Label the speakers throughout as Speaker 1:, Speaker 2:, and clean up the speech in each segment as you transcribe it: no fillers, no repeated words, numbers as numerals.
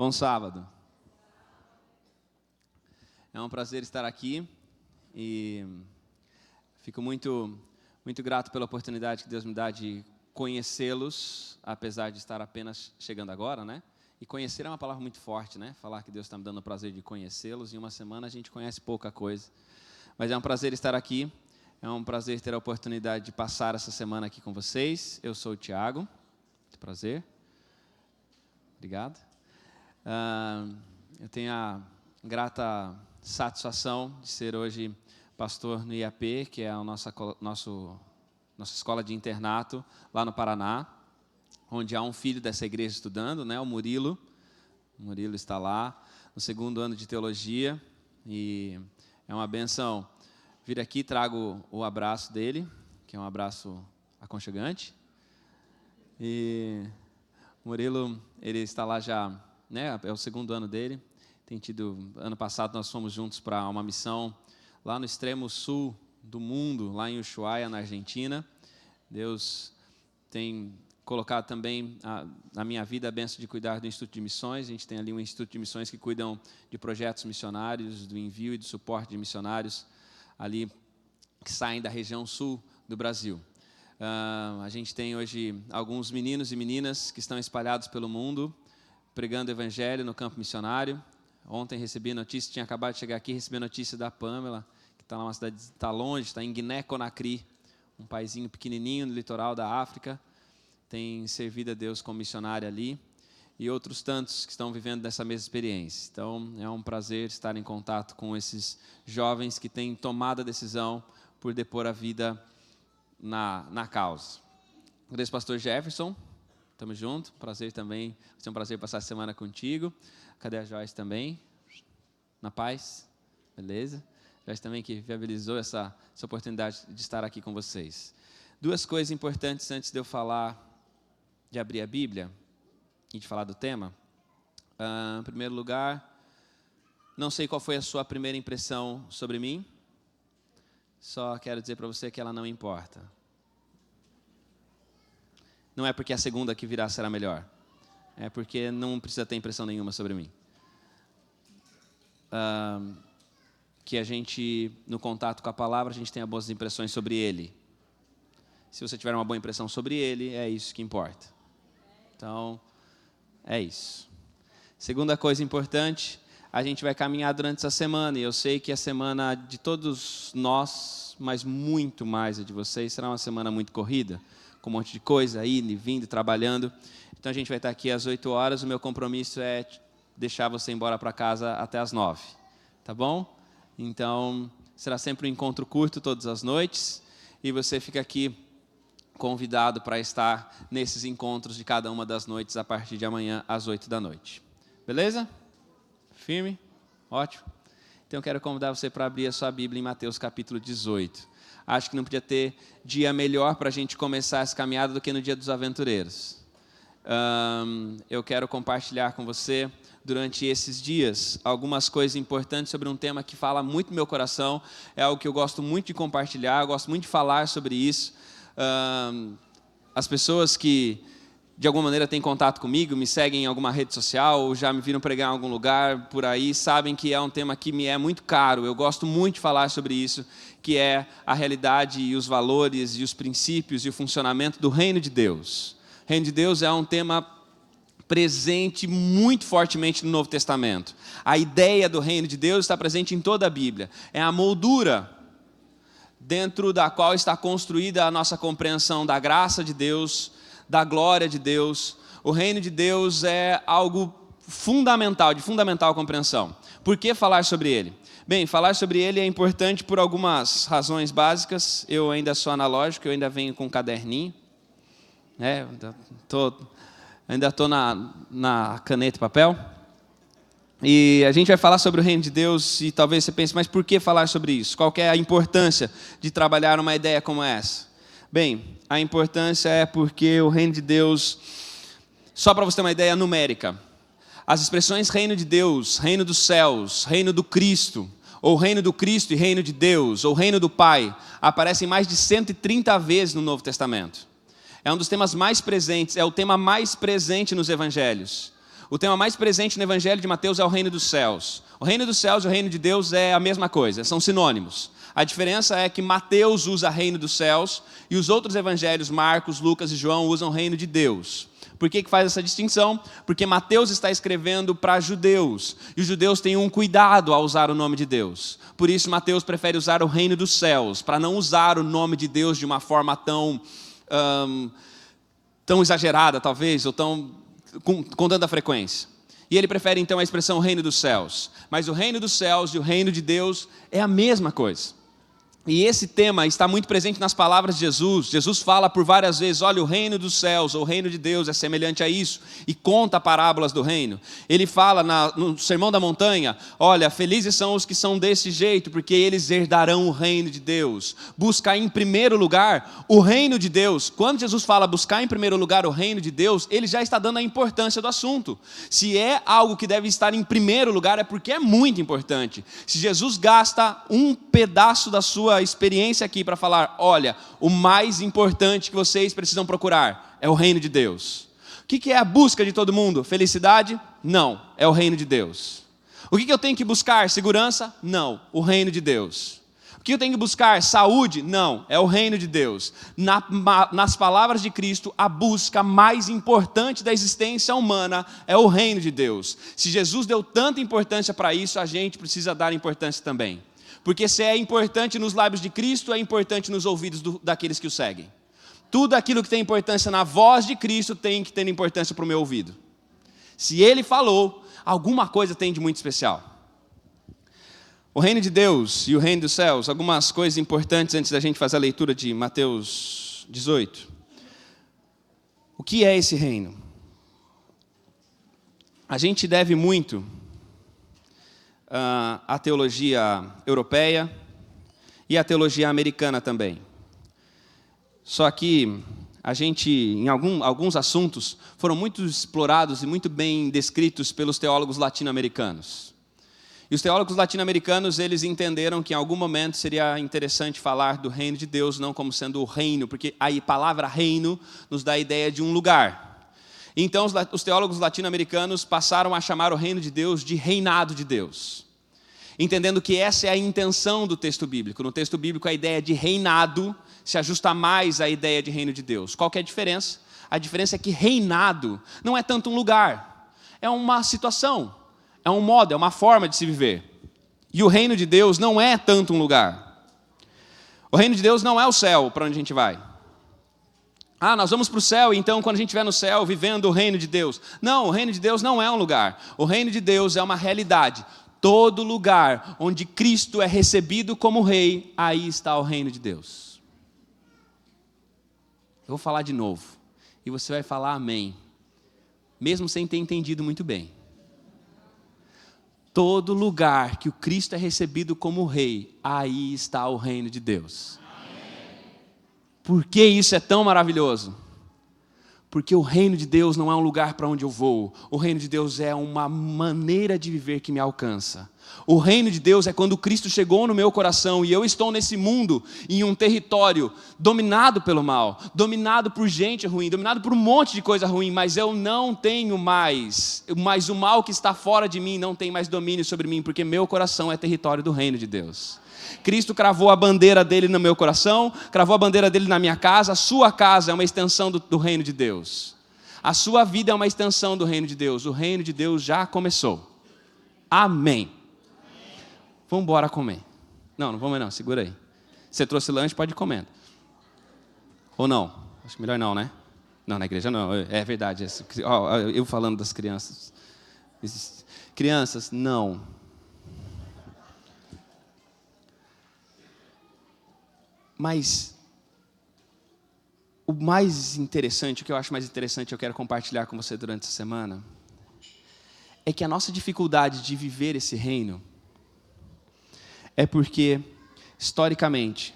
Speaker 1: Bom sábado. É um prazer estar aqui e fico muito grato pela oportunidade que Deus me dá de conhecê-los, apesar de estar apenas chegando agora, né? E conhecer é uma palavra muito forte, né? Falar que Deus está me dando o prazer de conhecê-los, em uma semana a gente conhece pouca coisa. Mas é um prazer estar aqui, é um prazer ter a oportunidade de passar essa semana aqui com vocês. Eu sou o Tiago, muito prazer. Obrigado. Eu tenho a grata satisfação de ser hoje pastor no IAP, que é a nossa escola de internato lá no Paraná, onde há um filho dessa igreja estudando, né, o Murilo. O Murilo está lá no segundo ano de teologia e é uma benção vir aqui. Trago o abraço dele, que é um abraço aconchegante. E o Murilo, ele está lá já, né, é o segundo ano dele. Ano passado nós fomos juntos para uma missão lá no extremo sul do mundo, lá em Ushuaia, na Argentina. Deus tem colocado também na minha vida a bênção de cuidar do Instituto de Missões. A gente tem ali um Instituto de Missões que cuidam de projetos missionários, do envio e do suporte de missionários ali que saem da região sul do Brasil. A gente tem hoje alguns meninos e meninas que estão espalhados pelo mundo, pregando o evangelho no campo missionário. Ontem recebi notícia, tinha acabado de chegar aqui, recebi notícia da Pamela, que está numa cidade, está longe, está em Guiné-Conakry, um paizinho pequenininho no litoral da África, tem servido a Deus como missionária ali, e outros tantos que estão vivendo dessa mesma experiência. Então, é um prazer estar em contato com esses jovens que têm tomado a decisão por depor a vida na causa. Agradeço ao pastor Jefferson, estamos juntos, prazer também, vai ser um prazer passar a semana contigo. Cadê a Joyce também? Na paz? Beleza? Joyce também que viabilizou essa oportunidade de estar aqui com vocês. Duas coisas importantes antes de eu de abrir a Bíblia e de falar do tema. Em primeiro lugar, não sei qual foi a sua primeira impressão sobre mim, só quero dizer para você que ela não importa. Não é porque a segunda que virá será melhor. É porque não precisa ter impressão nenhuma sobre mim. Que a gente, no contato com a palavra, a gente tenha boas impressões sobre ele. Se você tiver uma boa impressão sobre ele, é isso que importa. Então, é isso. Segunda coisa importante, a gente vai caminhar durante essa semana, e eu sei que a semana de todos nós, mas muito mais a de vocês, será uma semana muito corrida, com um monte de coisa, indo e vindo, trabalhando. Então, a gente vai estar aqui às 8 horas, o meu compromisso é deixar você embora para casa até às 9, tá bom? Então, será sempre um encontro curto todas as noites, e você fica aqui convidado para estar nesses encontros de cada uma das noites a partir de amanhã às 8 da noite. Beleza? Firme? Ótimo. Então, eu quero convidar você para abrir a sua Bíblia em Mateus capítulo 18. Acho que não podia ter dia melhor para a gente começar essa caminhada do que no Dia dos Aventureiros. Eu quero compartilhar com você, durante esses dias, algumas coisas importantes sobre um tema que fala muito no meu coração. É algo que eu gosto muito de compartilhar, eu gosto muito de falar sobre isso. As pessoas que de alguma maneira têm contato comigo, me seguem em alguma rede social, ou já me viram pregar em algum lugar por aí, sabem que é um tema que me é muito caro. Eu gosto muito de falar sobre isso, que é a realidade e os valores e os princípios e o funcionamento do reino de Deus. O reino de Deus é um tema presente muito fortemente no Novo Testamento. A ideia do reino de Deus está presente em toda a Bíblia. É a moldura dentro da qual está construída a nossa compreensão da graça de Deus, da glória de Deus. O reino de Deus é algo fundamental, de fundamental compreensão. Por que falar sobre ele? Bem, falar sobre ele é importante por algumas razões básicas. Eu ainda sou analógico, eu ainda venho com um caderninho. Ainda estou na caneta e papel. E a gente vai falar sobre o reino de Deus e talvez você pense, mas por que falar sobre isso? Qual que é a importância de trabalhar uma ideia como essa? Bem, a importância é porque o reino de Deus, só para você ter uma ideia numérica, as expressões reino de Deus, reino dos céus, reino do Cristo, ou reino do Cristo e reino de Deus, ou reino do Pai, aparecem mais de 130 vezes no Novo Testamento. É um dos temas mais presentes, é o tema mais presente nos evangelhos. o tema mais presente no Evangelho de Mateus é o reino dos céus. O reino dos céus e o reino de Deus é a mesma coisa, são sinônimos. A diferença é que Mateus usa reino dos céus e os outros evangelhos, Marcos, Lucas e João, usam reino de Deus. Por que faz essa distinção? Porque Mateus está escrevendo para judeus, e os judeus têm um cuidado ao usar o nome de Deus. Por isso, Mateus prefere usar o reino dos céus, para não usar o nome de Deus de uma forma tão exagerada, talvez, ou com tanta frequência. E ele prefere, então, a expressão reino dos céus. Mas o reino dos céus e o reino de Deus é a mesma coisa. E esse tema está muito presente nas palavras de Jesus. Jesus fala por várias vezes, olha, o reino dos céus, ou o reino de Deus é semelhante a isso, e conta parábolas do reino. Ele fala no Sermão da Montanha, olha, felizes são os que são desse jeito, porque eles herdarão o reino de Deus. Buscar em primeiro lugar o reino de Deus. Quando Jesus fala buscar em primeiro lugar o reino de Deus, ele já está dando a importância do assunto. Se é algo que deve estar em primeiro lugar, é porque é muito importante. Se Jesus gasta um pedaço da sua experiência aqui para falar, olha, o mais importante que vocês precisam procurar é o reino de Deus. O que é a busca de todo mundo? Felicidade? Não, é o reino de Deus. O que eu tenho que buscar? Segurança? Não, o reino de Deus. O que eu tenho que buscar? Saúde? Não, é o reino de Deus. Nas palavras de Cristo, a busca mais importante da existência humana é o reino de Deus. Se Jesus deu tanta importância para isso, a gente precisa dar importância também. Porque se é importante nos lábios de Cristo, é importante nos ouvidos daqueles que o seguem. Tudo aquilo que tem importância na voz de Cristo tem que ter importância para o meu ouvido. Se ele falou, alguma coisa tem de muito especial. O reino de Deus e o reino dos céus, algumas coisas importantes antes da gente fazer a leitura de Mateus 18. O que é esse reino? A gente deve muito a teologia europeia e a teologia americana também. Só que a gente, em alguns assuntos, foram muito explorados e muito bem descritos pelos teólogos latino-americanos. E os teólogos latino-americanos, eles entenderam que em algum momento seria interessante falar do reino de Deus, não como sendo o reino, porque a palavra reino nos dá a ideia de um lugar. Então, os teólogos latino-americanos passaram a chamar o reino de Deus de reinado de Deus, entendendo que essa é a intenção do texto bíblico. No texto bíblico, a ideia de reinado se ajusta mais à ideia de reino de Deus. Qual que é a diferença? A diferença é que reinado não é tanto um lugar, é uma situação, é um modo, é uma forma de se viver. E o reino de Deus não é tanto um lugar. O reino de Deus não é o céu para onde a gente vai. Nós vamos para o céu, então quando a gente estiver no céu, vivendo o reino de Deus. Não, o reino de Deus não é um lugar. O reino de Deus é uma realidade. Todo lugar onde Cristo é recebido como rei, aí está o reino de Deus. Eu vou falar de novo, e você vai falar amém, mesmo sem ter entendido muito bem. Todo lugar que o Cristo é recebido como rei, aí está o reino de Deus. Por que isso é tão maravilhoso? Porque o reino de Deus não é um lugar para onde eu vou. O reino de Deus é uma maneira de viver que me alcança. O reino de Deus é quando Cristo chegou no meu coração e eu estou nesse mundo, em um território dominado pelo mal, dominado por gente ruim, dominado por um monte de coisa ruim, mas eu não tenho mais o mal que está fora de mim não tem mais domínio sobre mim, porque meu coração é território do reino de Deus. Cristo cravou a bandeira dele no meu coração, cravou a bandeira dele na minha casa. A sua casa é uma extensão do reino de Deus. A sua vida é uma extensão do reino de Deus. O reino de Deus já começou. Amém. Vamos embora comer. Não vamos não, segura aí. Você trouxe lanche, pode ir comendo. Ou não? Acho que melhor não, né? Não, na igreja não, é verdade. Eu falando das crianças. Crianças, não. Mas o mais interessante, o que eu acho mais interessante, eu quero compartilhar com você durante essa semana, é que a nossa dificuldade de viver esse reino é porque, historicamente,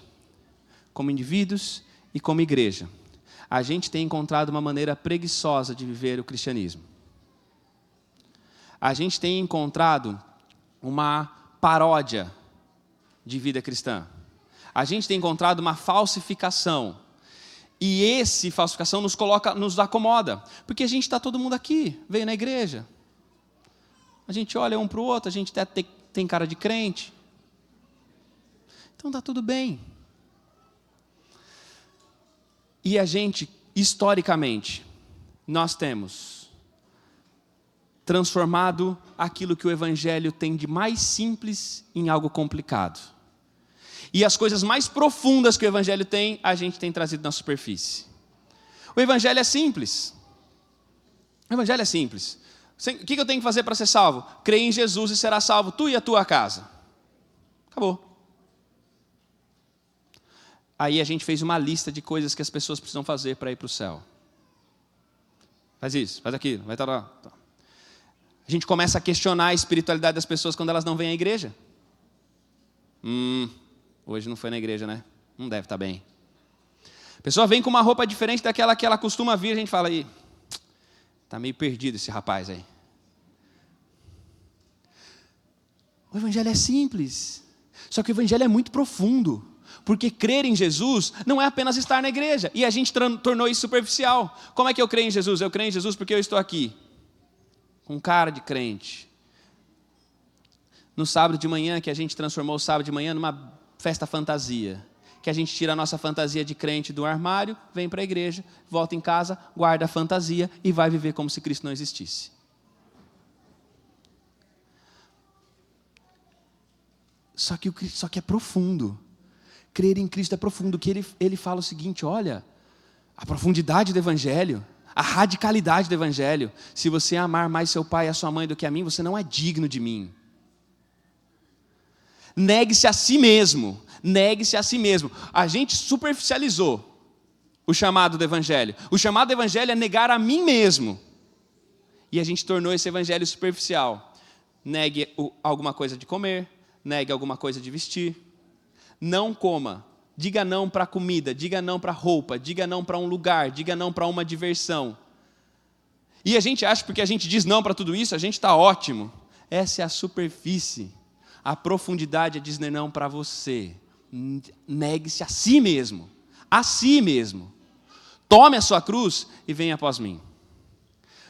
Speaker 1: como indivíduos e como igreja, a gente tem encontrado uma maneira preguiçosa de viver o cristianismo. A gente tem encontrado uma paródia de vida cristã. A gente tem encontrado uma falsificação. E essa falsificação nos acomoda. Porque a gente está todo mundo aqui, veio na igreja. a gente olha um para o outro, a gente até tem cara de crente. Então está tudo bem. E a gente, historicamente, nós temos transformado aquilo que o Evangelho tem de mais simples em algo complicado. E as coisas mais profundas que o Evangelho tem, a gente tem trazido na superfície. O Evangelho é simples. O Evangelho é simples. O que eu tenho que fazer para ser salvo? Creia em Jesus e será salvo tu e a tua casa. Acabou. Aí a gente fez uma lista de coisas que as pessoas precisam fazer para ir para o céu. Faz isso, faz aquilo, vai estar lá. A gente começa a questionar a espiritualidade das pessoas quando elas não vêm à igreja. Hoje não foi na igreja, né? Não deve estar bem. A pessoa vem com uma roupa diferente daquela que ela costuma vir, a gente fala aí, está meio perdido esse rapaz aí. O Evangelho é simples, só que o Evangelho é muito profundo. Porque crer em Jesus não é apenas estar na igreja. E a gente tornou isso superficial. Como é que eu creio em Jesus? Eu creio em Jesus porque eu estou aqui, com cara de crente. No sábado de manhã, que a gente transformou o sábado de manhã numa festa fantasia. Que a gente tira a nossa fantasia de crente do armário, vem para a igreja, volta em casa, guarda a fantasia e vai viver como se Cristo não existisse. Só que é profundo. Crer em Cristo é profundo, que ele fala o seguinte, olha, a profundidade do Evangelho, a radicalidade do Evangelho, se você amar mais seu pai e a sua mãe do que a mim, você não é digno de mim. Negue-se a si mesmo, negue-se a si mesmo. A gente superficializou o chamado do Evangelho. O chamado do Evangelho é negar a mim mesmo. E a gente tornou esse Evangelho superficial. Negue alguma coisa de comer, negue alguma coisa de vestir. Não coma, diga não para a comida, diga não para a roupa, diga não para um lugar, diga não para uma diversão. E a gente acha, porque a gente diz não para tudo isso, a gente está ótimo. Essa é a superfície. A profundidade é dizer não para você. Negue-se a si mesmo. A si mesmo. Tome a sua cruz e venha após mim.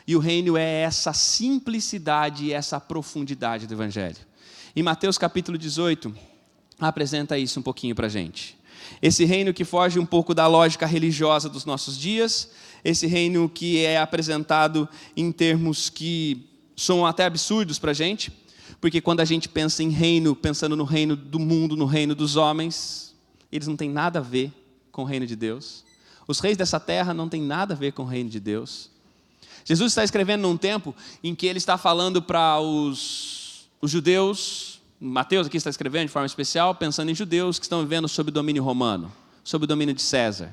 Speaker 1: E o reino é essa simplicidade e essa profundidade do Evangelho. Em Mateus capítulo 18... apresenta isso um pouquinho para a gente. Esse reino que foge um pouco da lógica religiosa dos nossos dias, esse reino que é apresentado em termos que são até absurdos para a gente, porque quando a gente pensa em reino, pensando no reino do mundo, no reino dos homens, eles não têm nada a ver com o reino de Deus. Os reis dessa terra não têm nada a ver com o reino de Deus. Jesus está escrevendo num tempo em que ele está falando para os judeus. Mateus aqui está escrevendo de forma especial, pensando em judeus que estão vivendo sob o domínio romano, sob o domínio de César.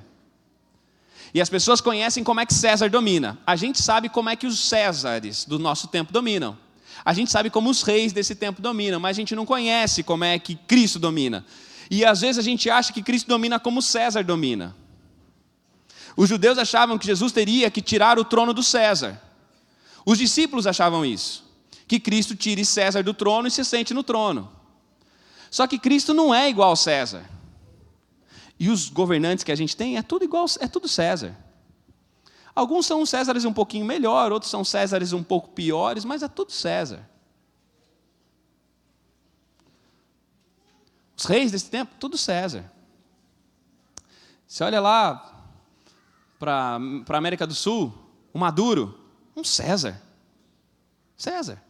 Speaker 1: E as pessoas conhecem como é que César domina. A gente sabe como é que os Césares do nosso tempo dominam. A gente sabe como os reis desse tempo dominam, mas a gente não conhece como é que Cristo domina. E às vezes a gente acha que Cristo domina como César domina. Os judeus achavam que Jesus teria que tirar o trono do César. Os discípulos achavam isso. Que Cristo tire César do trono e se sente no trono. Só que Cristo não é igual a César. E os governantes que a gente tem é tudo igual, é tudo César. Alguns são Césares um pouquinho melhor, outros são Césares um pouco piores, mas é tudo César. Os reis desse tempo, tudo César. Você olha lá para a América do Sul, o Maduro, um César. César.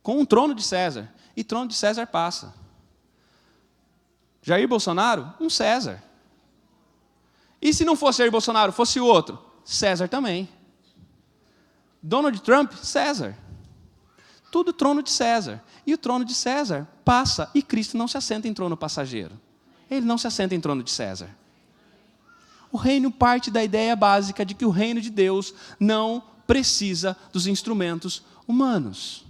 Speaker 1: Com um trono de César. E trono de César passa. Jair Bolsonaro, um César. E se não fosse Jair Bolsonaro, fosse o outro? César também. Donald Trump, César. Tudo trono de César. E o trono de César passa. E Cristo não se assenta em trono passageiro. Ele não se assenta em trono de César. O reino parte da ideia básica de que o reino de Deus não precisa dos instrumentos humanos.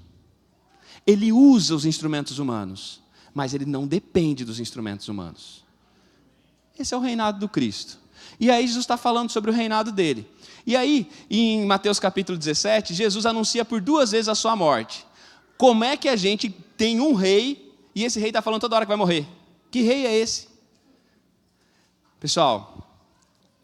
Speaker 1: Ele usa os instrumentos humanos, mas ele não depende dos instrumentos humanos. Esse é o reinado do Cristo. E aí Jesus está falando sobre o reinado dele. E aí, em Mateus capítulo 17, Jesus anuncia por 2 vezes a sua morte. Como é que a gente tem um rei, e esse rei está falando toda hora que vai morrer? Que rei é esse? Pessoal,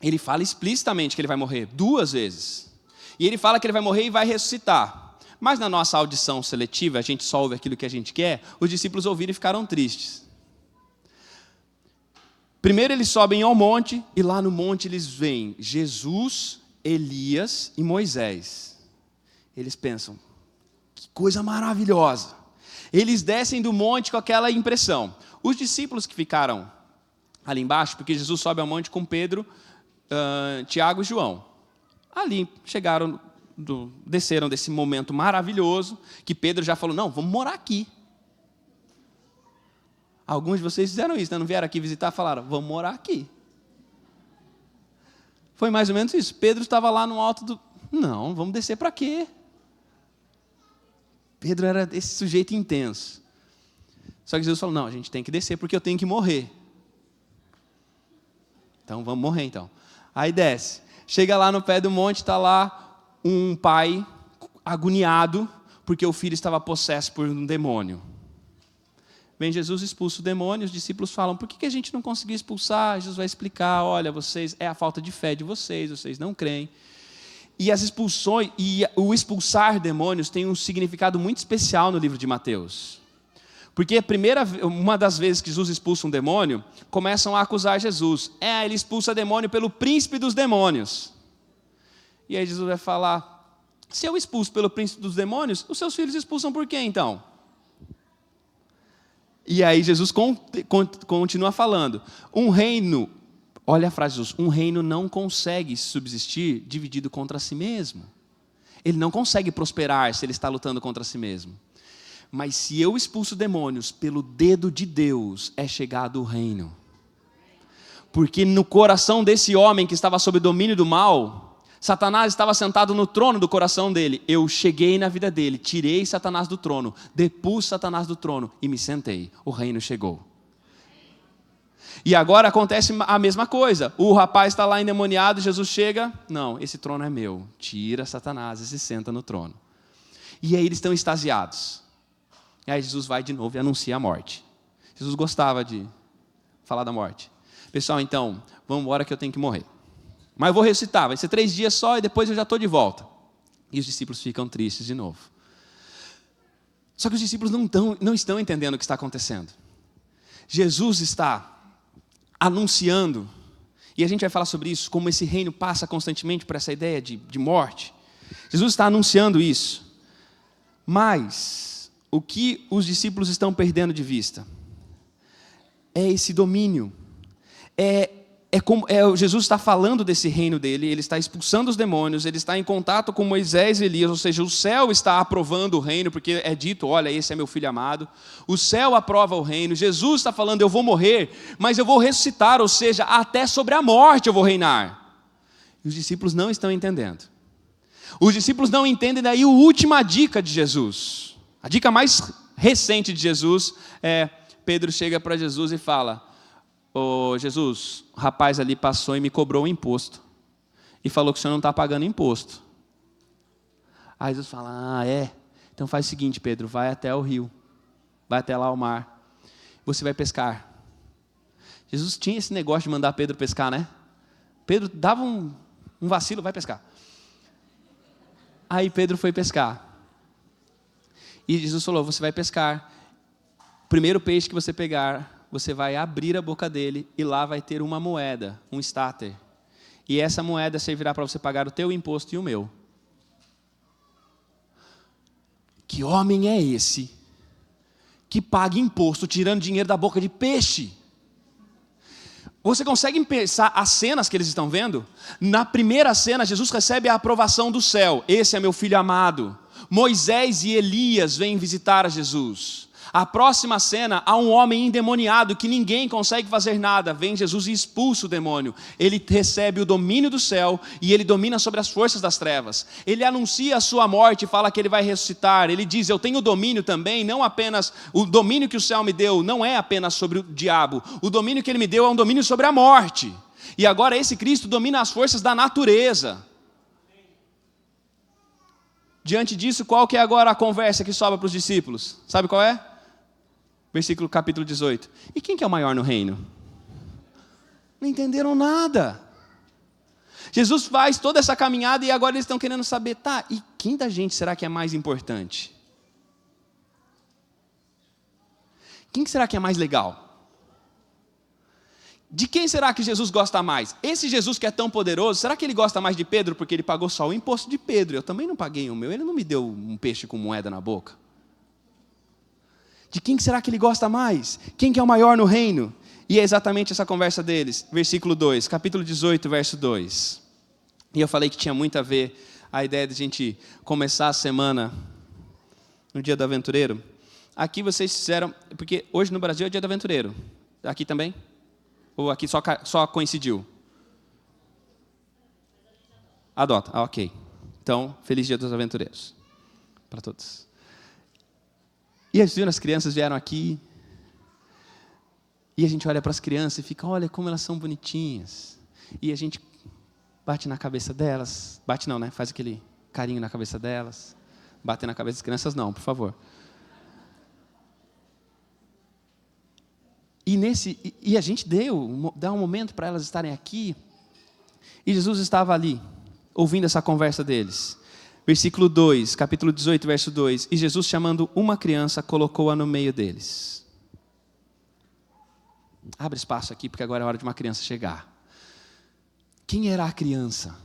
Speaker 1: ele fala explicitamente que ele vai morrer 2 vezes. E ele fala que ele vai morrer e vai ressuscitar. Mas na nossa audição seletiva, a gente só ouve aquilo que a gente quer, os discípulos ouviram e ficaram tristes. Primeiro eles sobem ao monte, e lá no monte eles veem Jesus, Elias e Moisés. Eles pensam, que coisa maravilhosa. Eles descem do monte com aquela impressão. Os discípulos que ficaram ali embaixo, porque Jesus sobe ao monte com Pedro, Tiago e João. Ali desceram desse momento maravilhoso, que Pedro já falou, não, vamos morar aqui. Alguns de vocês fizeram isso, né? Não vieram aqui visitar, falaram, vamos morar aqui. Foi mais ou menos isso. Pedro estava lá no alto do... Não, vamos descer para quê? Pedro era esse sujeito intenso. Só que Jesus falou, não, a gente tem que descer porque eu tenho que morrer. Então, vamos morrer então. Aí desce. Chega lá no pé do monte, está lá um pai agoniado, porque o filho estava possesso por um demônio. Vem Jesus, expulsa o demônio, os discípulos falam, por que a gente não conseguiu expulsar? Jesus vai explicar, olha, vocês, é a falta de fé de vocês não creem. E as expulsões, e o expulsar demônios tem um significado muito especial no livro de Mateus. Porque uma das vezes que Jesus expulsa um demônio, começam a acusar Jesus. Ele expulsa demônio pelo príncipe dos demônios. E aí Jesus vai falar, se eu expulso pelo príncipe dos demônios, os seus filhos expulsam por quê então? E aí Jesus continua falando, um reino, olha a frase de Jesus, um reino não consegue subsistir dividido contra si mesmo. Ele não consegue prosperar se ele está lutando contra si mesmo. Mas se eu expulso demônios pelo dedo de Deus, é chegado o reino. Porque no coração desse homem que estava sob o domínio do mal, Satanás estava sentado no trono do coração dele. Eu cheguei na vida dele, tirei Satanás do trono, depus Satanás do trono e me sentei. O reino chegou. E agora acontece a mesma coisa. O rapaz está lá endemoniado, Jesus chega. Não, esse trono é meu. Tira Satanás e se senta no trono. E aí eles estão extasiados. E aí Jesus vai de novo e anuncia a morte. Jesus gostava de falar da morte. Pessoal, então, vamos embora que eu tenho que morrer. Mas eu vou ressuscitar, vai ser 3 dias só e depois eu já estou de volta. E os discípulos ficam tristes de novo. Só que os discípulos não estão entendendo o que está acontecendo. Jesus está anunciando, e a gente vai falar sobre isso, como esse reino passa constantemente por essa ideia de morte. Jesus está anunciando isso. Mas o que os discípulos estão perdendo de vista é esse domínio. Jesus está falando desse reino dele, ele está expulsando os demônios, ele está em contato com Moisés e Elias, ou seja, o céu está aprovando o reino, porque é dito, olha, esse é meu filho amado. O céu aprova o reino, Jesus está falando, eu vou morrer, mas eu vou ressuscitar, ou seja, até sobre a morte eu vou reinar. E os discípulos não estão entendendo. Os discípulos não entendem daí a última dica de Jesus. A dica mais recente de Jesus é, Pedro chega para Jesus e fala, Jesus, o rapaz ali passou e me cobrou um imposto. E falou que o senhor não está pagando imposto. Aí Jesus fala, é? Então faz o seguinte, Pedro, vai até o rio. Vai até lá o mar. Você vai pescar. Jesus tinha esse negócio de mandar Pedro pescar, né? Pedro dava um vacilo, vai pescar. Aí Pedro foi pescar. E Jesus falou, você vai pescar. O primeiro peixe que você pegar, você vai abrir a boca dele e lá vai ter uma moeda, um estáter. E essa moeda servirá para você pagar o teu imposto e o meu. Que homem é esse que paga imposto tirando dinheiro da boca de peixe? Você consegue pensar as cenas que eles estão vendo? Na primeira cena, Jesus recebe a aprovação do céu. Esse é meu filho amado. Moisés e Elias vêm visitar a Jesus. A próxima cena, há um homem endemoniado que ninguém consegue fazer nada. Vem Jesus e expulsa o demônio. Ele recebe o domínio do céu e ele domina sobre as forças das trevas. Ele anuncia a sua morte e fala que ele vai ressuscitar. Ele diz, eu tenho domínio também, não apenas... O domínio que o céu me deu não é apenas sobre o diabo. O domínio que ele me deu é um domínio sobre a morte. E agora esse Cristo domina as forças da natureza. Diante disso, qual que é agora a conversa que sobra para os discípulos? Sabe qual é? Versículo capítulo 18. E quem que é o maior no reino? Não entenderam nada. Jesus faz toda essa caminhada e agora eles estão querendo saber, tá, e quem da gente será que é mais importante? Quem será que é mais legal? De quem será que Jesus gosta mais? Esse Jesus que é tão poderoso, será que ele gosta mais de Pedro porque ele pagou só o imposto de Pedro? Eu também não paguei o meu, ele não me deu um peixe com moeda na boca. De quem será que ele gosta mais? Quem que é o maior no reino? E é exatamente essa conversa deles. Versículo 2, capítulo 18, verso 2. E eu falei que tinha muito a ver a ideia de a gente começar a semana no dia do aventureiro. Aqui vocês fizeram, porque hoje no Brasil é dia do aventureiro. Aqui também? Ou aqui só coincidiu? Adota, ok. Então, feliz dia dos aventureiros. Para todos. E as crianças vieram aqui. E a gente olha para as crianças e fica, olha como elas são bonitinhas. E a gente bate na cabeça delas. Bate não, né? Faz aquele carinho na cabeça delas. Bater na cabeça das crianças não, por favor. E a gente dá um momento para elas estarem aqui. E Jesus estava ali, ouvindo essa conversa deles. Versículo 2, capítulo 18, verso 2. E Jesus, chamando uma criança, colocou-a no meio deles. Abre espaço aqui, porque agora é hora de uma criança chegar. Quem era a criança?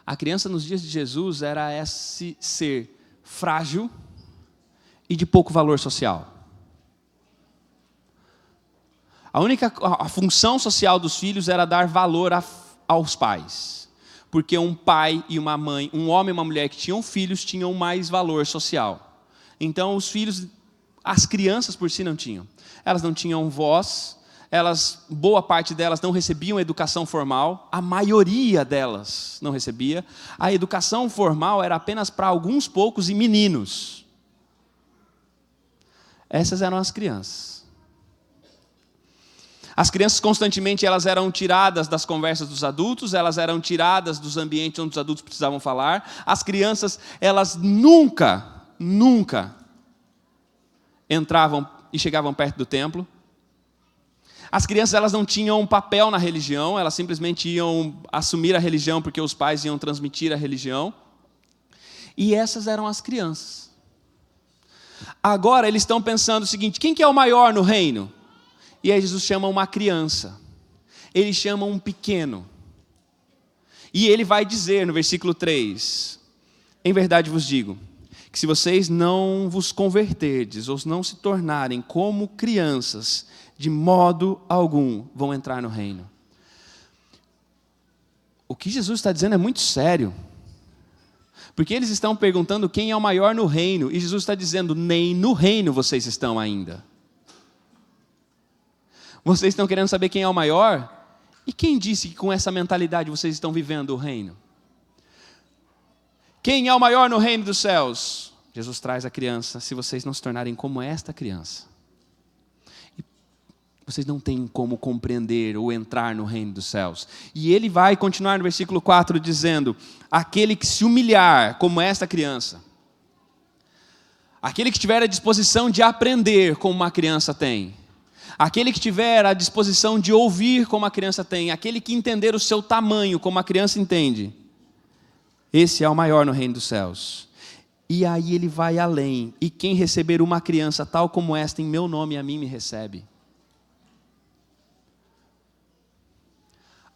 Speaker 1: A criança nos dias de Jesus era esse ser frágil e de pouco valor social. A função social dos filhos era dar valor aos pais. Porque um pai e uma mãe, um homem e uma mulher que tinham filhos, tinham mais valor social. Então os filhos, as crianças por si não tinham. Elas não tinham voz, boa parte delas não recebiam educação formal, a maioria delas não recebia. A educação formal era apenas para alguns poucos e meninos. Essas eram as crianças. As crianças constantemente elas eram tiradas das conversas dos adultos, elas eram tiradas dos ambientes onde os adultos precisavam falar. As crianças, elas nunca entravam e chegavam perto do templo. As crianças elas não tinham um papel na religião, elas simplesmente iam assumir a religião porque os pais iam transmitir a religião. E essas eram as crianças. Agora eles estão pensando o seguinte, quem que é o maior no reino? E aí Jesus chama uma criança, ele chama um pequeno. E ele vai dizer no versículo 3, em verdade vos digo, que se vocês não vos converterdes, ou não se tornarem como crianças, de modo algum vão entrar no reino. O que Jesus está dizendo é muito sério. Porque eles estão perguntando quem é o maior no reino, e Jesus está dizendo, nem no reino vocês estão ainda. Vocês estão querendo saber quem é o maior? E quem disse que com essa mentalidade vocês estão vivendo o reino? Quem é o maior no reino dos céus? Jesus traz a criança, se vocês não se tornarem como esta criança. E vocês não têm como compreender ou entrar no reino dos céus. E ele vai continuar no versículo 4 dizendo, aquele que se humilhar como esta criança, aquele que tiver a disposição de aprender como uma criança tem, aquele que tiver a disposição de ouvir como a criança tem, aquele que entender o seu tamanho como a criança entende, esse é o maior no reino dos céus. E aí ele vai além, e quem receber uma criança tal como esta em meu nome, a mim me recebe.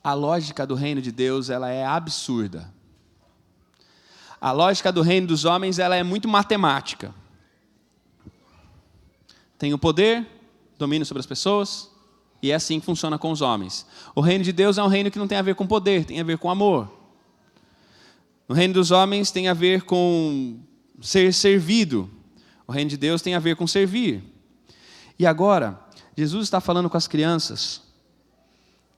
Speaker 1: A lógica do reino de Deus, ela é absurda. A lógica do reino dos homens, ela é muito matemática. Tem o poder, domínio sobre as pessoas, e é assim que funciona com os homens. O reino de Deus é um reino que não tem a ver com poder, tem a ver com amor. No reino dos homens tem a ver com ser servido. O reino de Deus tem a ver com servir. E agora, Jesus está falando com as crianças,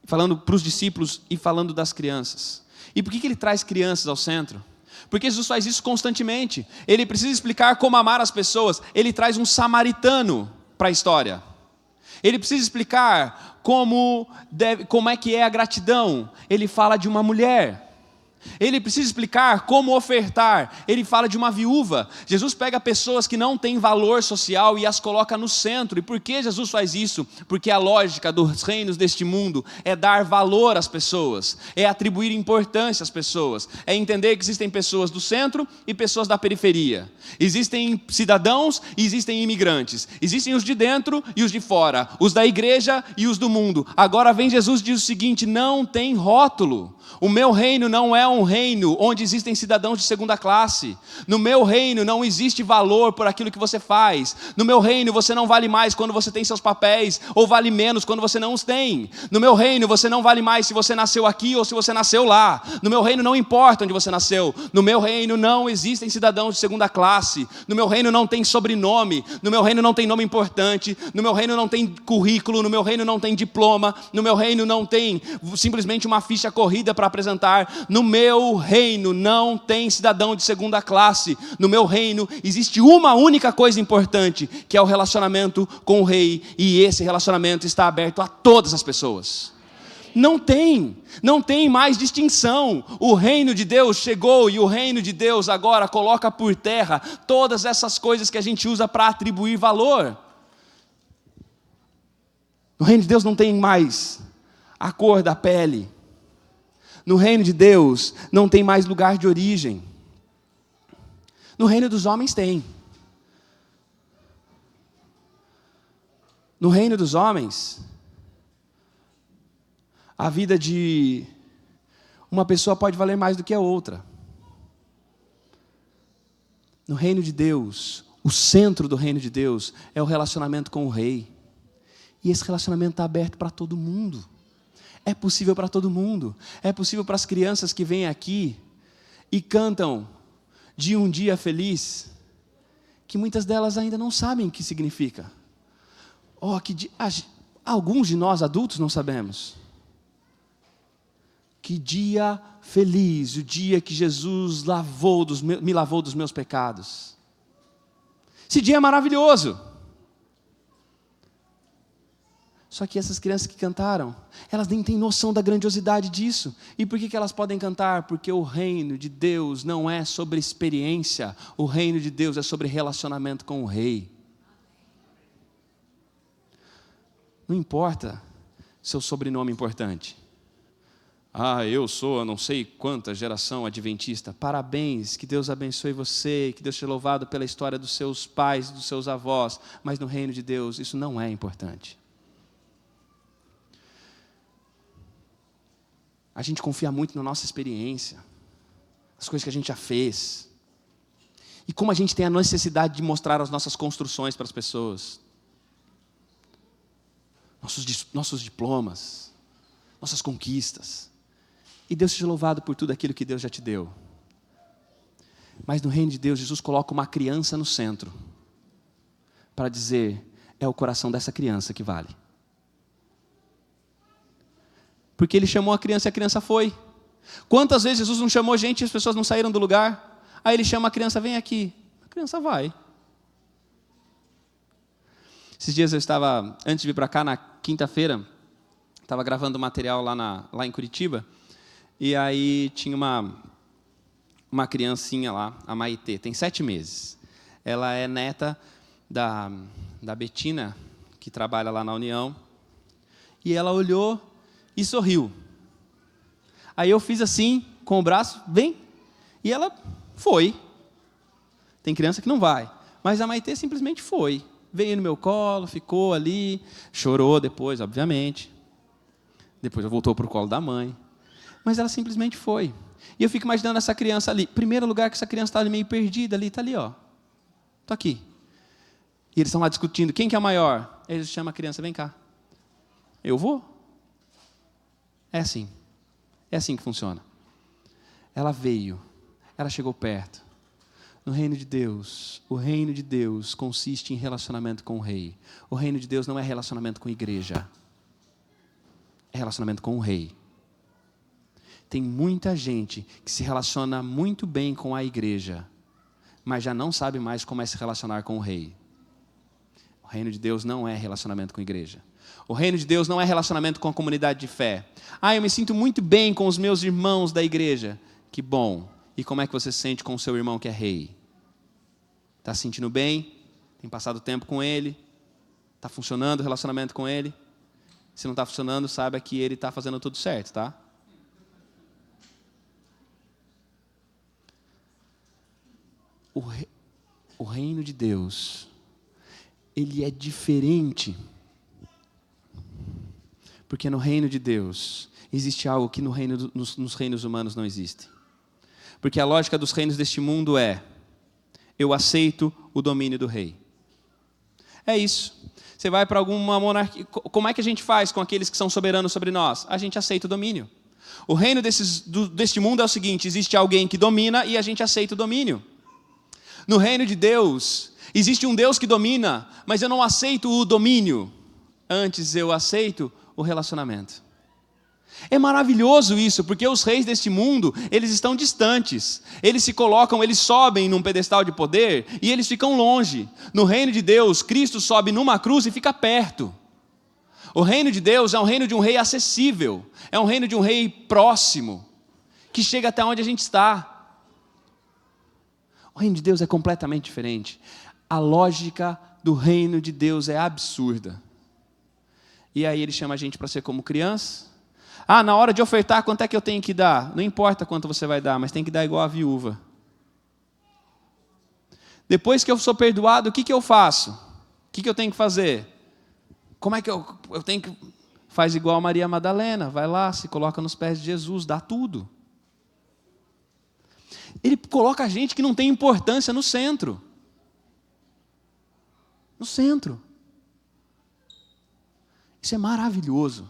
Speaker 1: falando para os discípulos e falando das crianças. E por que ele traz crianças ao centro? Porque Jesus faz isso constantemente. Ele precisa explicar como amar as pessoas. Ele traz um samaritano para a história. Ele precisa explicar como é que é a gratidão. Ele fala de uma mulher. Ele precisa explicar como ofertar. Ele fala de uma viúva. Jesus pega pessoas que não têm valor social e as coloca no centro. E por que Jesus faz isso? Porque a lógica dos reinos deste mundo é dar valor às pessoas, é atribuir importância às pessoas, é entender que existem pessoas do centro e pessoas da periferia. Existem cidadãos e existem imigrantes. Existem os de dentro e os de fora, os da igreja e os do mundo. Agora vem Jesus e diz o seguinte: não tem rótulo. O meu reino não é um reino onde existem cidadãos de segunda classe. No meu reino não existe valor por aquilo que você faz. No meu reino você não vale mais quando você tem seus papéis, ou vale menos quando você não os tem. No meu reino você não vale mais se você nasceu aqui ou se você nasceu lá. No meu reino não importa onde você nasceu. No meu reino não existem cidadãos de segunda classe. No meu reino não tem sobrenome. No meu reino não tem nome importante. No meu reino não tem currículo. No meu reino não tem diploma. No meu reino não tem simplesmente uma ficha corrida para apresentar. No meu reino não tem cidadão de segunda classe. No meu reino existe uma única coisa importante, que é o relacionamento com o rei, e esse relacionamento está aberto a todas as pessoas. Não tem mais distinção. O reino de Deus chegou e o reino de Deus agora coloca por terra todas essas coisas que a gente usa para atribuir valor. No reino de Deus não tem mais a cor da pele. No reino de Deus não tem mais lugar de origem. No reino dos homens tem. No reino dos homens, a vida de uma pessoa pode valer mais do que a outra. No reino de Deus, o centro do reino de Deus é o relacionamento com o rei. E esse relacionamento está aberto para todo mundo. É possível para todo mundo. É possível para as crianças que vêm aqui e cantam de um dia feliz, que muitas delas ainda não sabem o que significa. Alguns de nós adultos não sabemos. Que dia feliz, o dia que Jesus me lavou dos meus pecados. Esse dia é maravilhoso. Só que essas crianças que cantaram, elas nem têm noção da grandiosidade disso. E por que elas podem cantar? Porque o reino de Deus não é sobre experiência. O reino de Deus é sobre relacionamento com o rei. Não importa seu sobrenome importante. Eu sou a não sei quanta geração adventista. Parabéns, que Deus abençoe você, que Deus seja louvado pela história dos seus pais, dos seus avós. Mas no reino de Deus isso não é importante. A gente confia muito na nossa experiência, as coisas que a gente já fez. E como a gente tem a necessidade de mostrar as nossas construções para as pessoas. Nossos diplomas, nossas conquistas. E Deus seja louvado por tudo aquilo que Deus já te deu. Mas no reino de Deus, Jesus coloca uma criança no centro, para dizer, é o coração dessa criança que vale. Porque ele chamou a criança e a criança foi. Quantas vezes Jesus não chamou gente e as pessoas não saíram do lugar? Aí ele chama a criança, vem aqui. A criança vai. Esses dias eu estava, antes de vir para cá, na quinta-feira, estava gravando material lá em Curitiba, e aí tinha uma criancinha lá, a Maitê, tem 7 meses. Ela é neta da Betina, que trabalha lá na União, e ela olhou e sorriu. Aí eu fiz assim, com o braço, vem, e ela foi. Tem criança que não vai, mas a Maitê simplesmente foi. Veio no meu colo, ficou ali, chorou depois, obviamente. Depois voltou para o colo da mãe. Mas ela simplesmente foi. E eu fico imaginando essa criança ali. Primeiro lugar que essa criança está ali meio perdida, ali, está ali, ó. Estou aqui. E eles estão lá discutindo, quem que é o maior? Eles chamam a criança, vem cá. Eu vou. É assim. É assim que funciona. Ela veio. Ela chegou perto. No reino de Deus, o reino de Deus consiste em relacionamento com o rei. O reino de Deus não é relacionamento com a igreja. É relacionamento com o rei. Tem muita gente que se relaciona muito bem com a igreja, mas já não sabe mais como é se relacionar com o rei. O reino de Deus não é relacionamento com a igreja. O reino de Deus não é relacionamento com a comunidade de fé. Eu me sinto muito bem com os meus irmãos da igreja. Que bom. E como é que você se sente com o seu irmão que é rei? Está se sentindo bem? Tem passado tempo com ele? Está funcionando o relacionamento com ele? Se não está funcionando, saiba que ele está fazendo tudo certo, tá? O reino de Deus, ele é diferente. Porque no reino de Deus, existe algo que nos reinos humanos não existe. Porque a lógica dos reinos deste mundo é: eu aceito o domínio do rei. É isso. Você vai para alguma monarquia, como é que a gente faz com aqueles que são soberanos sobre nós? A gente aceita o domínio. O reino deste mundo é o seguinte: existe alguém que domina e a gente aceita o domínio. No reino de Deus, existe um Deus que domina, mas eu não aceito o domínio. Antes eu aceito o relacionamento. É maravilhoso isso, porque os reis deste mundo, eles estão distantes. Eles se colocam, eles sobem num pedestal de poder e eles ficam longe. No reino de Deus, Cristo sobe numa cruz e fica perto. O reino de Deus é um reino de um rei acessível. É um reino de um rei próximo, que chega até onde a gente está. O reino de Deus é completamente diferente. A lógica do reino de Deus é absurda. E aí ele chama a gente para ser como criança. Na hora de ofertar, quanto é que eu tenho que dar? Não importa quanto você vai dar, mas tem que dar igual a viúva. Depois que eu sou perdoado, o que eu faço? O que eu tenho que fazer? Como é que eu tenho que... Faz igual a Maria Madalena, vai lá, se coloca nos pés de Jesus, dá tudo. Ele coloca a gente que não tem importância no centro. No centro. Isso é maravilhoso.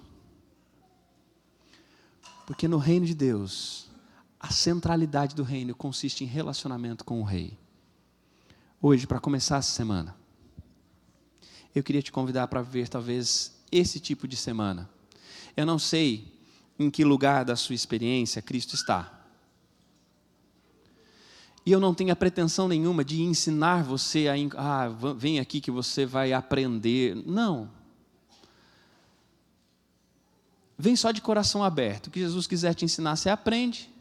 Speaker 1: Porque no reino de Deus, a centralidade do reino consiste em relacionamento com o rei. Hoje, para começar essa semana, eu queria te convidar para ver talvez esse tipo de semana. Eu não sei em que lugar da sua experiência Cristo está. E eu não tenho a pretensão nenhuma de ensinar você vem aqui que você vai aprender. Não. Vem só de coração aberto. O que Jesus quiser te ensinar, você aprende.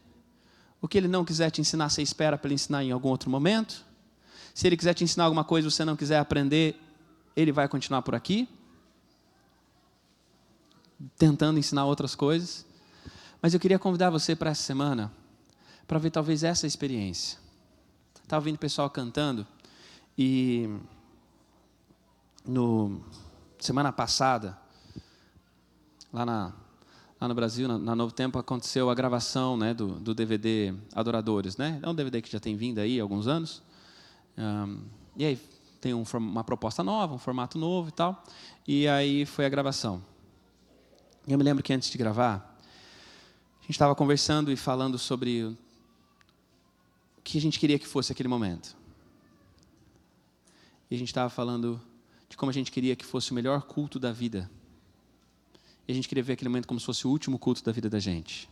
Speaker 1: O que Ele não quiser te ensinar, você espera para Ele ensinar em algum outro momento. Se Ele quiser te ensinar alguma coisa e você não quiser aprender, Ele vai continuar por aqui, tentando ensinar outras coisas. Mas eu queria convidar você para essa semana, para ver talvez essa experiência. Estava ouvindo o pessoal cantando, e semana passada, lá no Brasil, na Novo Tempo, aconteceu a gravação, né, do DVD Adoradores. Né? É um DVD que já tem vindo aí há alguns anos. E aí tem uma proposta nova, um formato novo e tal. E aí foi a gravação. Eu me lembro que antes de gravar, a gente estava conversando e falando sobre o que a gente queria que fosse aquele momento. E a gente estava falando de como a gente queria que fosse o melhor culto da vida. E a gente queria ver aquele momento como se fosse o último culto da vida da gente.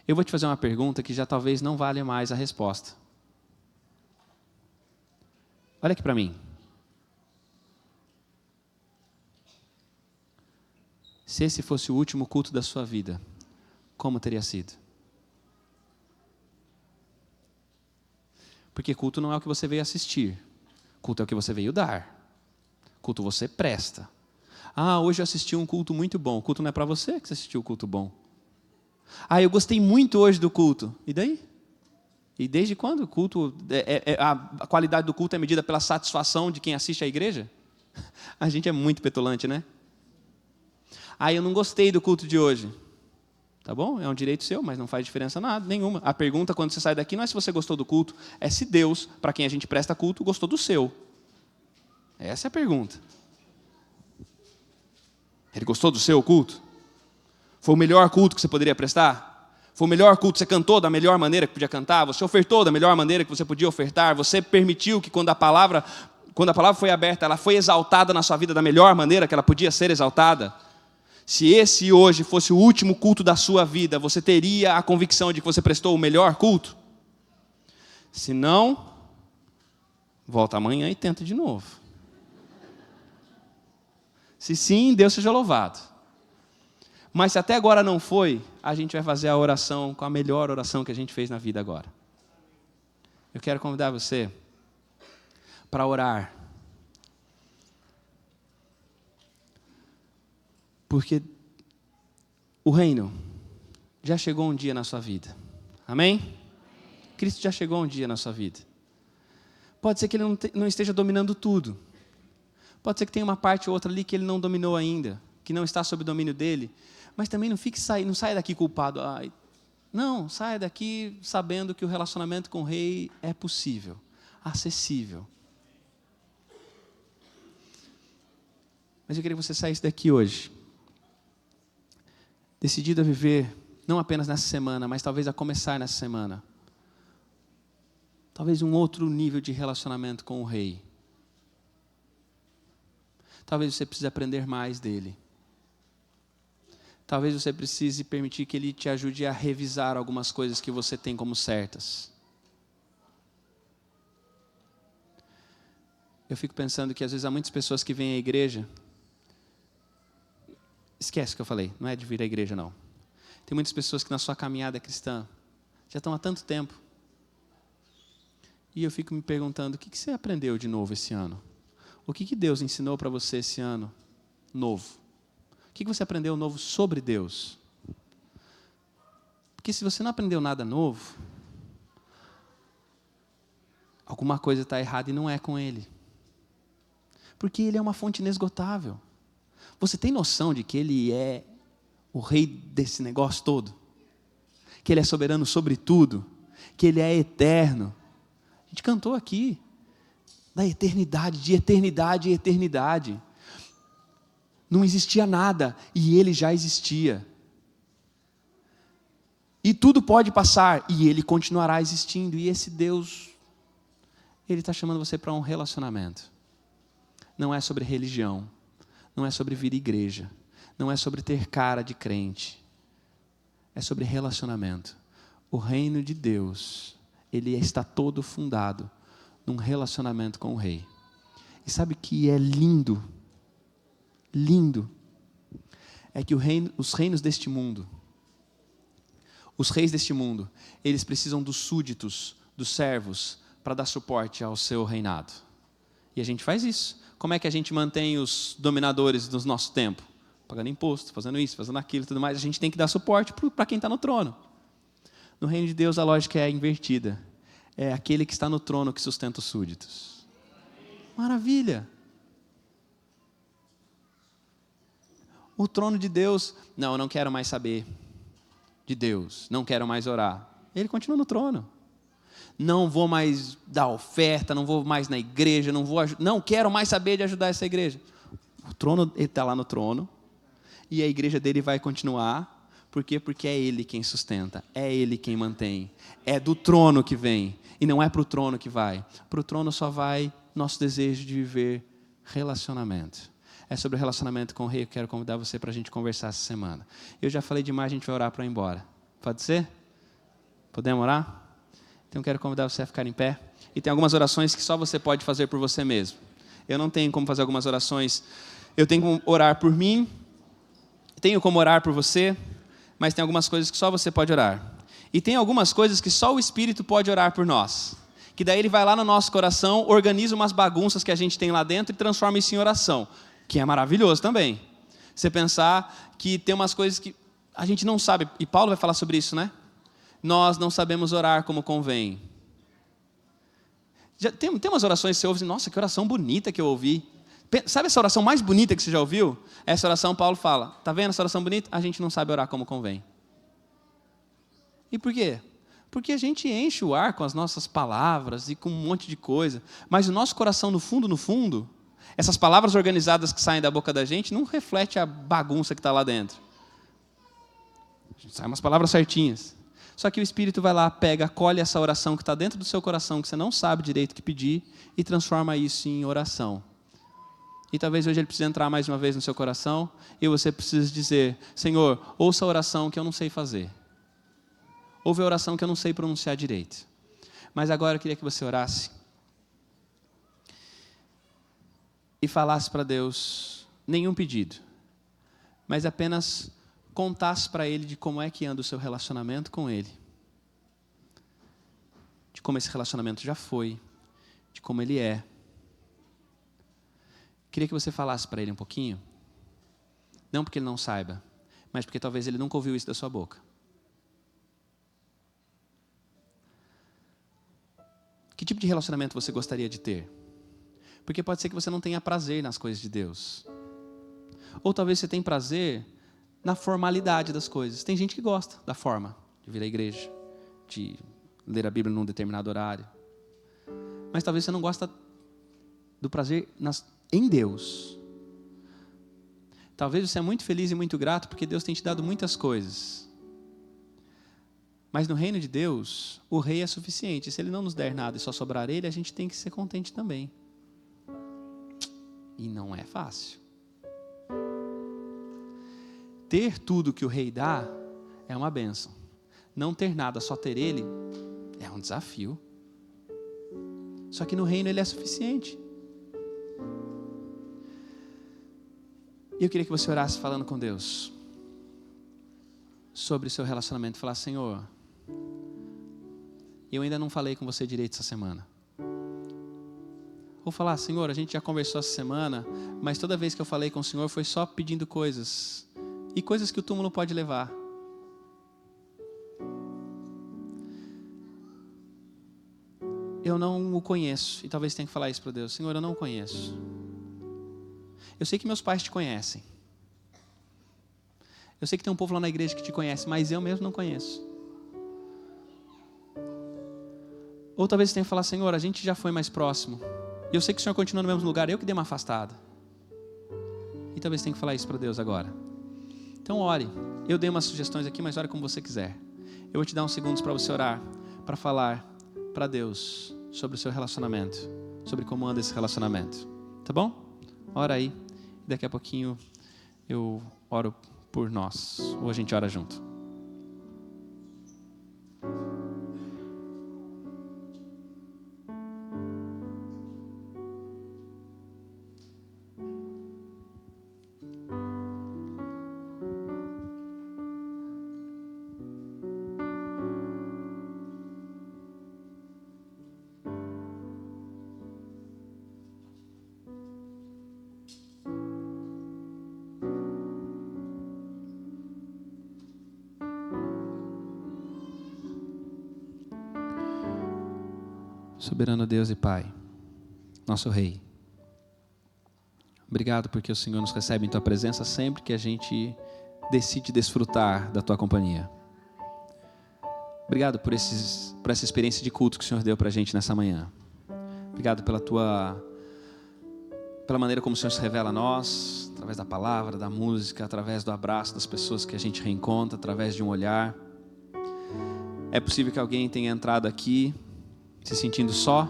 Speaker 1: Eu vou te fazer uma pergunta que já talvez não valha mais a resposta. Olha aqui para mim. Se esse fosse o último culto da sua vida, como teria sido? Porque culto não é o que você veio assistir. Culto é o que você veio dar. Culto você presta. Hoje eu assisti um culto muito bom. O culto não é para você que você assistiu o culto bom. Eu gostei muito hoje do culto. E daí? E desde quando o culto... a qualidade do culto é medida pela satisfação de quem assiste à igreja? A gente é muito petulante, né? Eu não gostei do culto de hoje. Tá bom? É um direito seu, mas não faz diferença nenhuma. A pergunta quando você sai daqui não é se você gostou do culto, é se Deus, para quem a gente presta culto, gostou do seu. Essa é a pergunta. Ele gostou do seu culto? Foi o melhor culto que você poderia prestar? Foi o melhor culto? Você cantou da melhor maneira que podia cantar? Você ofertou da melhor maneira que você podia ofertar? Você permitiu que quando a palavra foi aberta, ela foi exaltada na sua vida da melhor maneira que ela podia ser exaltada? Se esse hoje fosse o último culto da sua vida, você teria a convicção de que você prestou o melhor culto? Se não, volta amanhã e tenta de novo. Se sim, Deus seja louvado. Mas se até agora não foi, a gente vai fazer a oração com a melhor oração que a gente fez na vida agora. Eu quero convidar você para orar. Porque o reino já chegou um dia na sua vida. Amém? Cristo já chegou um dia na sua vida. Pode ser que Ele não esteja dominando tudo. Pode ser que tenha uma parte ou outra ali que Ele não dominou ainda, que não está sob o domínio dEle. Mas também não saia daqui culpado. Não, saia daqui sabendo que o relacionamento com o Rei é possível, acessível. Mas eu queria que você saísse daqui hoje, decidido a viver, não apenas nessa semana, mas talvez a começar nessa semana, talvez um outro nível de relacionamento com o Rei. Talvez você precise aprender mais dEle. Talvez você precise permitir que Ele te ajude a revisar algumas coisas que você tem como certas. Eu fico pensando que às vezes há muitas pessoas que vêm à igreja. Esquece o que eu falei, não é de vir à igreja não. Tem muitas pessoas que na sua caminhada cristã já estão há tanto tempo. E eu fico me perguntando, o que você aprendeu de novo esse ano? O que Deus ensinou para você esse ano novo? O que você aprendeu novo sobre Deus? Porque se você não aprendeu nada novo, alguma coisa está errada e não é com Ele. Porque Ele é uma fonte inesgotável. Você tem noção de que Ele é o Rei desse negócio todo? Que Ele é soberano sobre tudo? Que Ele é eterno? A gente cantou aqui da eternidade, de eternidade em eternidade. Não existia nada e Ele já existia. E tudo pode passar e Ele continuará existindo. E esse Deus, Ele está chamando você para um relacionamento. Não é sobre religião, não é sobre vir à igreja, não é sobre ter cara de crente. É sobre relacionamento. O reino de Deus, ele está todo fundado num relacionamento com o Rei. E sabe que é lindo? Lindo. É que os reinos deste mundo, os reis deste mundo, eles precisam dos súditos, dos servos, para dar suporte ao seu reinado. E a gente faz isso. Como é que a gente mantém os dominadores do nosso tempo? Pagando imposto, fazendo isso, fazendo aquilo, tudo mais. A gente tem que dar suporte para quem está no trono. No reino de Deus a lógica é invertida. É aquele que está no trono que sustenta os súditos. Maravilha! O trono de Deus, não, eu não quero mais saber de Deus, não quero mais orar. Ele continua no trono. Não vou mais dar oferta, não vou mais na igreja, não quero mais saber de ajudar essa igreja. O trono, ele está lá no trono, e a igreja dele vai continuar. Por quê? Porque é Ele quem sustenta, é Ele quem mantém, é do trono que vem, e não é para o trono que vai. Para o trono só vai nosso desejo de viver relacionamento. É sobre o relacionamento com o Rei que eu quero convidar você para a gente conversar essa semana. Eu já falei demais, a gente vai orar para ir embora. Pode ser? Podemos orar? Então eu quero convidar você a ficar em pé. E tem algumas orações que só você pode fazer por você mesmo. Eu não tenho como fazer algumas orações. Eu tenho como orar por mim, tenho como orar por você, mas tem algumas coisas que só você pode orar. E tem algumas coisas que só o Espírito pode orar por nós. Que daí ele vai lá no nosso coração, organiza umas bagunças que a gente tem lá dentro e transforma isso em oração. Que é maravilhoso também. Você pensar que tem umas coisas que a gente não sabe. E Paulo vai falar sobre isso, né? Nós não sabemos orar como convém. Tem umas orações que você ouve, nossa, que oração bonita que eu ouvi. Sabe essa oração mais bonita que você já ouviu? Essa oração Paulo fala, está vendo essa oração bonita? A gente não sabe orar como convém. E por quê? Porque a gente enche o ar com as nossas palavras e com um monte de coisa, mas o nosso coração no fundo, essas palavras organizadas que saem da boca da gente não reflete a bagunça que está lá dentro. Saem umas palavras certinhas. Só que o Espírito vai lá, pega, acolhe essa oração que está dentro do seu coração, que você não sabe direito o que pedir, e transforma isso em oração. E talvez hoje ele precise entrar mais uma vez no seu coração, e você precisa dizer, Senhor, ouça a oração que eu não sei fazer. Ouve a oração que eu não sei pronunciar direito. Mas agora eu queria que você orasse e falasse para Deus nenhum pedido, mas apenas contasse para Ele de como é que anda o seu relacionamento com Ele. De como esse relacionamento já foi, de como ele é. Queria que você falasse para ele um pouquinho, não porque ele não saiba, mas porque talvez ele nunca ouviu isso da sua boca. Que tipo de relacionamento você gostaria de ter? Porque pode ser que você não tenha prazer nas coisas de Deus. Ou talvez você tenha prazer na formalidade das coisas. Tem gente que gosta da forma, de vir à igreja, de ler a Bíblia num determinado horário. Mas talvez você não gosta do prazer em Deus. Talvez você é muito feliz e muito grato porque Deus tem te dado muitas coisas. Mas no reino de Deus, o rei é suficiente. Se ele não nos der nada e só sobrar ele, a gente tem que ser contente também. E não é fácil. Ter tudo que o rei dá é uma bênção. Não ter nada, só ter ele, é um desafio. Só que no reino ele é suficiente. E eu queria que você orasse falando com Deus sobre o seu relacionamento. Falar: Senhor, eu ainda não falei com você direito essa semana. Ou falar: Senhor, a gente já conversou essa semana, mas toda vez que eu falei com o Senhor foi só pedindo coisas. E coisas que o túmulo pode levar. Eu não o conheço. E talvez tenha que falar isso para Deus. Senhor, eu não o conheço. Eu sei que meus pais te conhecem. Eu sei que tem um povo lá na igreja que te conhece, mas eu mesmo não conheço. Ou talvez tenha que falar: Senhor, a gente já foi mais próximo. E eu sei que o Senhor continua no mesmo lugar, eu que dei uma afastada. E talvez tenha que falar isso para Deus agora. Então ore. Eu dei umas sugestões aqui, mas ore como você quiser. Eu vou te dar uns segundos para você orar, para falar para Deus sobre o seu relacionamento, sobre como anda esse relacionamento. Tá bom? Ora aí. Daqui a pouquinho eu oro por nós. Ou a gente ora junto. Soberano Deus e Pai, nosso Rei, obrigado porque o Senhor nos recebe em Tua presença sempre que a gente decide desfrutar da Tua companhia. Obrigado por essa experiência de culto que o Senhor deu para a gente nessa manhã. Obrigado pela maneira como o Senhor se revela a nós, através da palavra, da música, através do abraço das pessoas que a gente reencontra, através de um olhar. É possível que alguém tenha entrado aqui se sentindo só,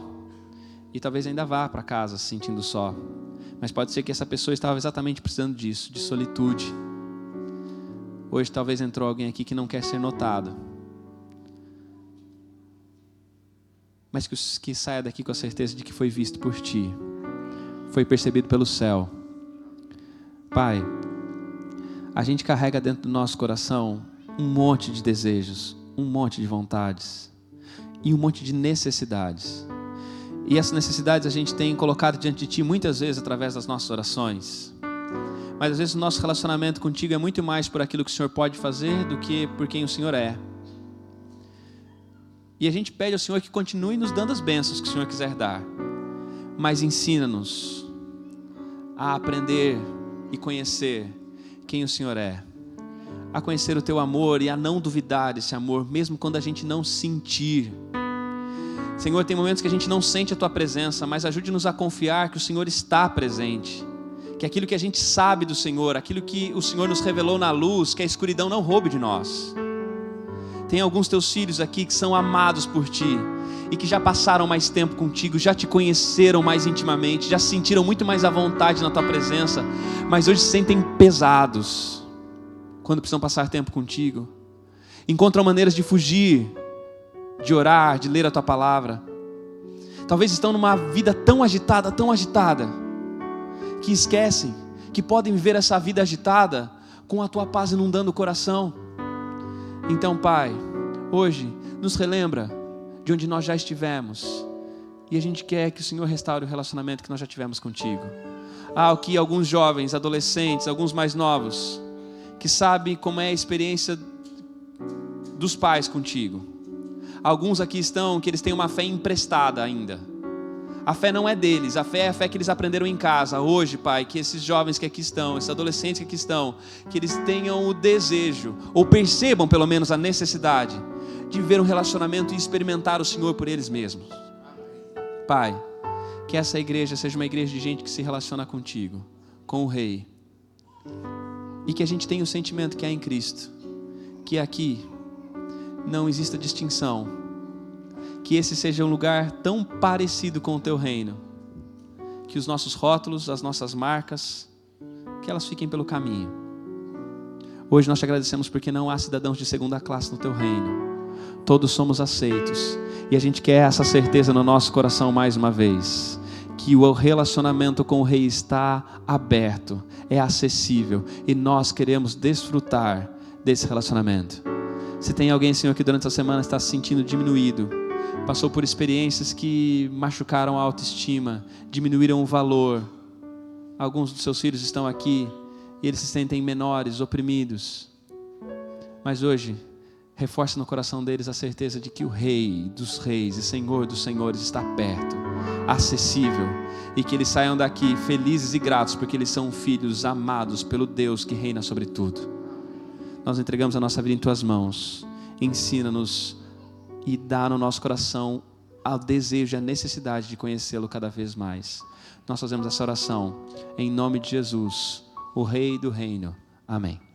Speaker 1: e talvez ainda vá para casa se sentindo só. Mas pode ser que essa pessoa estava exatamente precisando disso, de solitude. Hoje talvez entrou alguém aqui que não quer ser notado. Mas que saia daqui com a certeza de que foi visto por Ti. Foi percebido pelo céu. Pai, a gente carrega dentro do nosso coração um monte de desejos, um monte de vontades. E um monte de necessidades. E essas necessidades a gente tem colocado diante de Ti muitas vezes através das nossas orações. Mas às vezes o nosso relacionamento contigo é muito mais por aquilo que o Senhor pode fazer do que por quem o Senhor é. E a gente pede ao Senhor que continue nos dando as bênçãos que o Senhor quiser dar. Mas ensina-nos a aprender e conhecer quem o Senhor é. A conhecer o Teu amor e a não duvidar desse amor, mesmo quando a gente não sentir. Senhor, tem momentos que a gente não sente a Tua presença, mas ajude-nos a confiar que o Senhor está presente. Que aquilo que a gente sabe do Senhor, aquilo que o Senhor nos revelou na luz, que a escuridão não roube de nós. Tem alguns Teus filhos aqui que são amados por Ti e que já passaram mais tempo contigo, já Te conheceram mais intimamente, já se sentiram muito mais à vontade na Tua presença, mas hoje se sentem pesados quando precisam passar tempo contigo. Encontram maneiras de fugir, de orar, de ler a Tua palavra. Talvez estão numa vida tão agitada, que esquecem que podem viver essa vida agitada com a tua paz inundando o coração. Então, Pai, hoje nos relembra de onde nós já estivemos, e a gente quer que o Senhor restaure o relacionamento que nós já tivemos contigo. O que alguns jovens, adolescentes, alguns mais novos, que sabem como é a experiência dos pais contigo. Alguns aqui estão que eles têm uma fé emprestada ainda. A fé não é deles, a fé é a fé que eles aprenderam em casa. Hoje, Pai, que esses jovens que aqui estão, esses adolescentes que aqui estão, que eles tenham o desejo, ou percebam pelo menos a necessidade de ver um relacionamento e experimentar o Senhor por eles mesmos. Pai, que essa igreja seja uma igreja de gente que se relaciona contigo, com o Rei, e que a gente tenha o sentimento que há em Cristo, que aqui não exista distinção, que esse seja um lugar tão parecido com o teu reino, que os nossos rótulos, as nossas marcas, que elas fiquem pelo caminho. Hoje nós te agradecemos porque não há cidadãos de segunda classe no teu reino, todos somos aceitos, e a gente quer essa certeza no nosso coração mais uma vez, que o relacionamento com o Rei está aberto, é acessível, e nós queremos desfrutar desse relacionamento. Se tem alguém, Senhor, que durante essa semana está se sentindo diminuído, passou por experiências que machucaram a autoestima, diminuíram o valor, alguns dos seus filhos estão aqui e eles se sentem menores, oprimidos, mas hoje reforce no coração deles a certeza de que o Rei dos Reis e Senhor dos Senhores está perto, acessível, e que eles saiam daqui felizes e gratos porque eles são filhos amados pelo Deus que reina sobre tudo. Nós entregamos a nossa vida em tuas mãos. Ensina-nos e dá no nosso coração o desejo e a necessidade de conhecê-lo cada vez mais. Nós fazemos essa oração em nome de Jesus, o Rei do Reino. Amém.